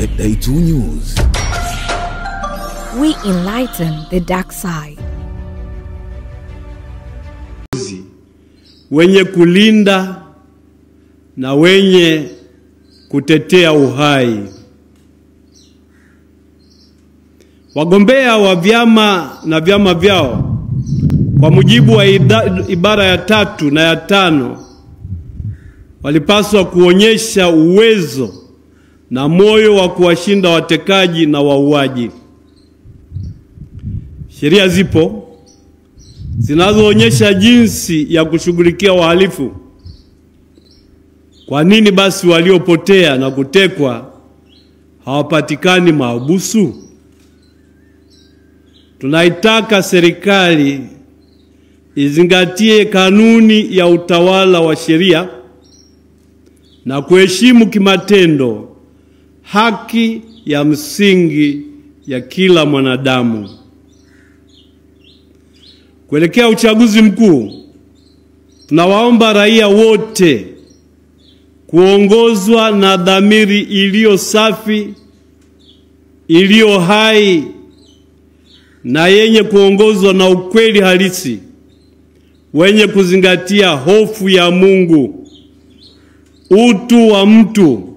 Day 2 News. We enlighten the dark side. Wenye kulinda na wenye kutetea uhai. Wagombea wa vyama na vyama vyao kwa mujibu wa ibara ya 3 na ya 5 walipaswa kuonyesha uwezo na moyo wa kuwashinda watekaji na wauaji. Sheria zipo zinazoonyesha jinsi ya kushughulikia wahalifu. Kwa nini basi waliopotea na kutekwa hawapatikani mahabusu? Tunaitaka serikali izingatie kanuni ya utawala wa sheria na kuheshimu kimatendo haki ya msingi ya kila mwanadamu. Kuelekea uchaguzi mkuu, tunawaomba raia wote kuongozwa na dhamiri iliyo safi, iliyo hai na yenye kuongozwa na ukweli halisi, wenye kuzingatia hofu ya Mungu, utu wa mtu,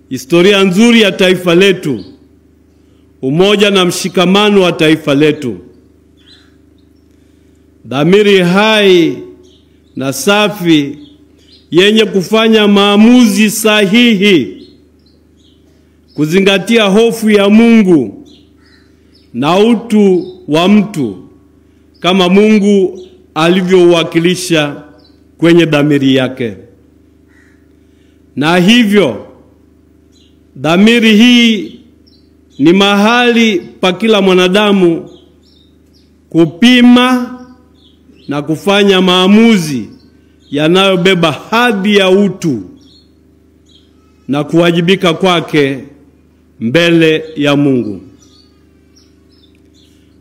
historia nzuri ya taifa letu, umoja na mshikamano wa taifa letu. Dhamiri hai na safi yenye kufanya maamuzi sahihi, kuzingatia hofu ya Mungu na utu wa mtu kama Mungu alivyouwakilisha kwenye dhamiri yake. Na hivyo dhamiri hii ni mahali pa kila mwanadamu kupima na kufanya maamuzi yanayobeba hadhi ya utu na kuwajibika kwake mbele ya Mungu.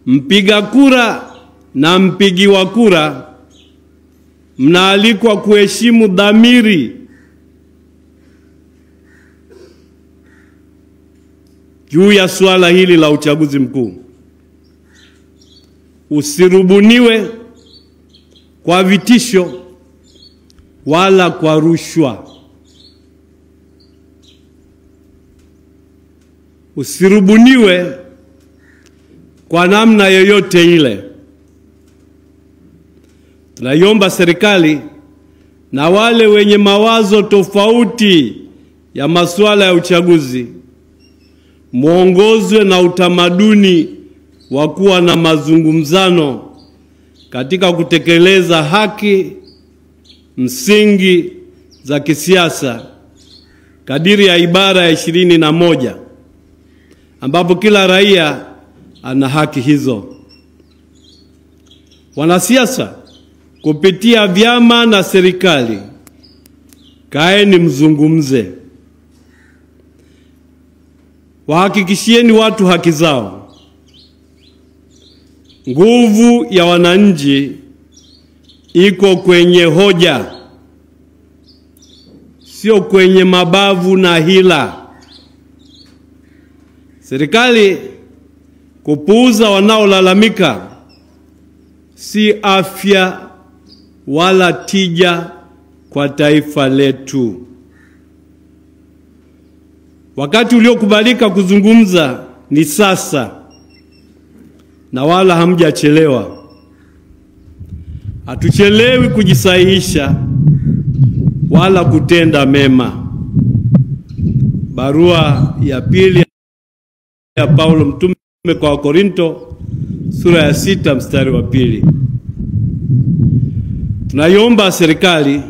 Mpiga kura na mpigiwa kura mnaalikwa kuheshimu dhamiri juu ya suala hili la uchaguzi mkuu. Usirubuniwe kwa vitisho wala kwa rushwa. Usirubuniwe kwa namna yoyote ile. Tunaiomba serikali na wale wenye mawazo tofauti ya masuala ya uchaguzi muongozwe na utamaduni wa kuwa na mazungumzano katika kutekeleza haki msingi za kisiasa kadiri ya ibara ya 21 ambapo kila raia ana haki hizo. Wanasiasa kupitia vyama na serikali, kaeni mzungumze. Wahakikishieni watu haki zao. Nguvu ya wananchi iko kwenye hoja, sio kwenye mabavu na hila. Serikali kupuuza wanaolalamika si afya wala tija kwa taifa letu. Wakati uliokubalika kuzungumza ni sasa, na wala hamjachelewa. Hatuchelewi kujisahihisha wala kutenda mema. Barua ya pili ya Paulo mtume kwa Wakorinto sura ya 6 mstari wa 2. Tunaiomba serikali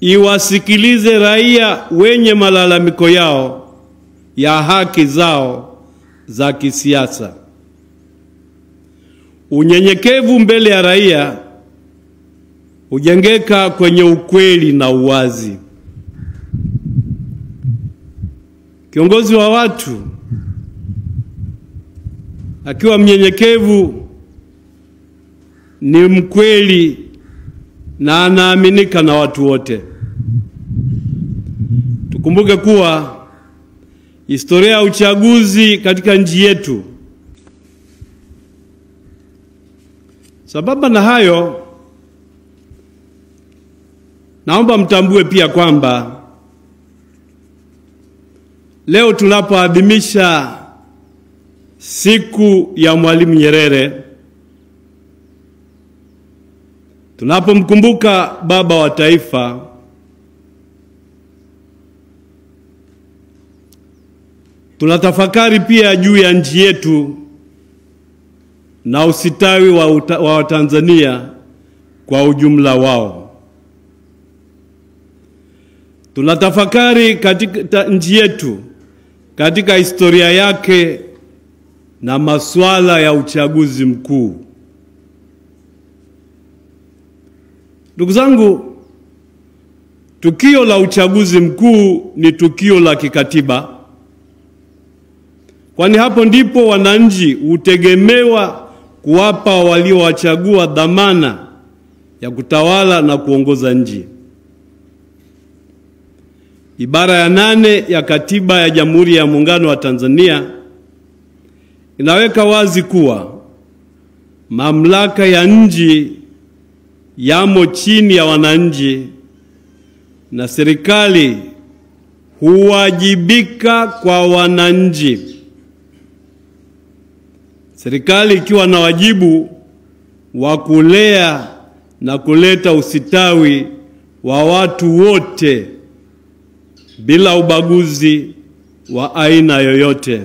iwasikilize raia wenye malalamiko yao ya haki zao za kisiasa. Unyenyekevu mbele ya raia hujengeka kwenye ukweli na uwazi. Kiongozi wa watu akiwa mnyenyekevu ni mkweli na anaaminika na watu wote. Tukumbuke kuwa historia ya uchaguzi katika nchi yetu. Sambamba na hayo, naomba mtambue pia kwamba leo tunapoadhimisha siku ya Mwalimu Nyerere, tunapomkumbuka baba wa taifa, tunatafakari pia juu ya nchi yetu na usitawi wa Watanzania kwa ujumla wao. Tunatafakari katika nchi yetu, katika historia yake na masuala ya uchaguzi mkuu. Ndugu zangu, tukio la uchaguzi mkuu ni tukio la kikatiba, kwani hapo ndipo wananchi hutegemewa kuwapa waliowachagua dhamana ya kutawala na kuongoza nchi. Ibara ya 8 ya Katiba ya Jamhuri ya Muungano wa Tanzania inaweka wazi kuwa mamlaka ya nchi yamo chini ya wananchi na serikali huwajibika kwa wananchi. Serikali ikiwa na wajibu wa kulea na kuleta usitawi wa watu wote bila ubaguzi wa aina yoyote.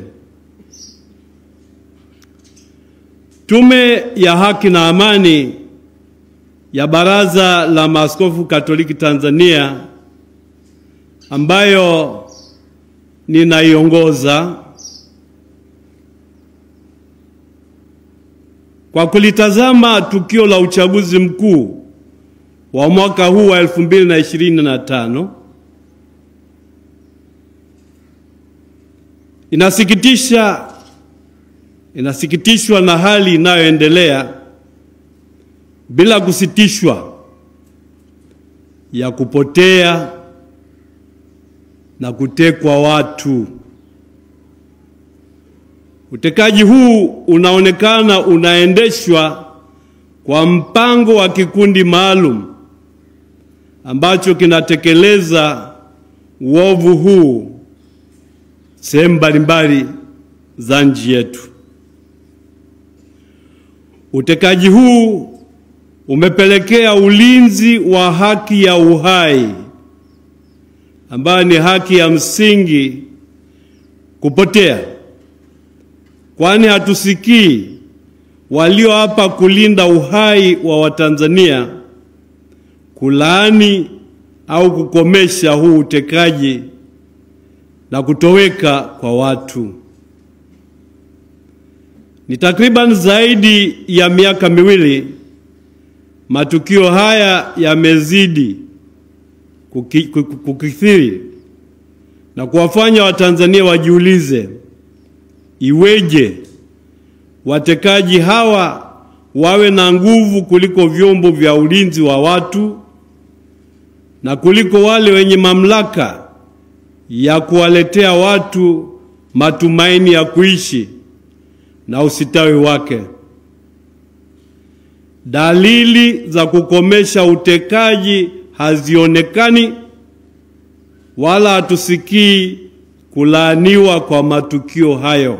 Tume ya Haki na Amani ya Baraza la Maaskofu Katoliki Tanzania, ambayo ninaiongoza, kwa kulitazama tukio la uchaguzi mkuu wa mwaka huu wa 2025, inasikitishwa na hali inayoendelea bila kusitishwa ya kupotea na kutekwa watu. Utekaji huu unaonekana unaendeshwa kwa mpango wa kikundi maalum ambacho kinatekeleza uovu huu sehemu mbalimbali za nchi yetu. Utekaji huu umepelekea ulinzi wa haki ya uhai, ambayo ni haki ya msingi, kupotea, kwani hatusikii walioapa kulinda uhai wa Watanzania kulaani au kukomesha huu utekaji na kutoweka kwa watu. Ni takriban zaidi ya miaka miwili matukio haya yamezidi kukithiri na kuwafanya Watanzania wajiulize, iweje watekaji hawa wawe na nguvu kuliko vyombo vya ulinzi wa watu na kuliko wale wenye mamlaka ya kuwaletea watu matumaini ya kuishi na usitawi wake. Dalili za kukomesha utekaji hazionekani, wala hatusikii kulaaniwa kwa matukio hayo.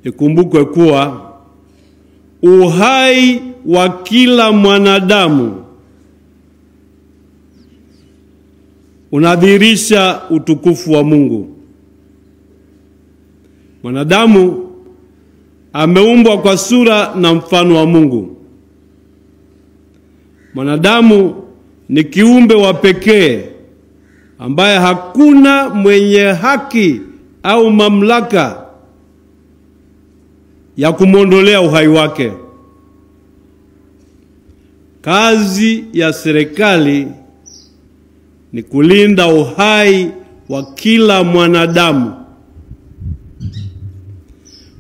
Ikumbukwe kuwa uhai wa kila mwanadamu unadhihirisha utukufu wa Mungu. Mwanadamu ameumbwa kwa sura na mfano wa Mungu. Mwanadamu ni kiumbe wa pekee ambaye hakuna mwenye haki au mamlaka ya kumwondolea uhai wake. Kazi ya serikali ni kulinda uhai wa kila mwanadamu.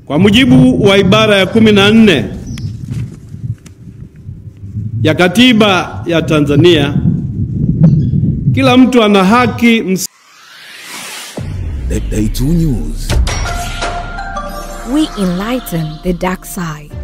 Kwa mujibu wa ibara ya 14 ya Katiba ya Tanzania, kila mtu ana haki Day 2 News. We enlighten the dark side.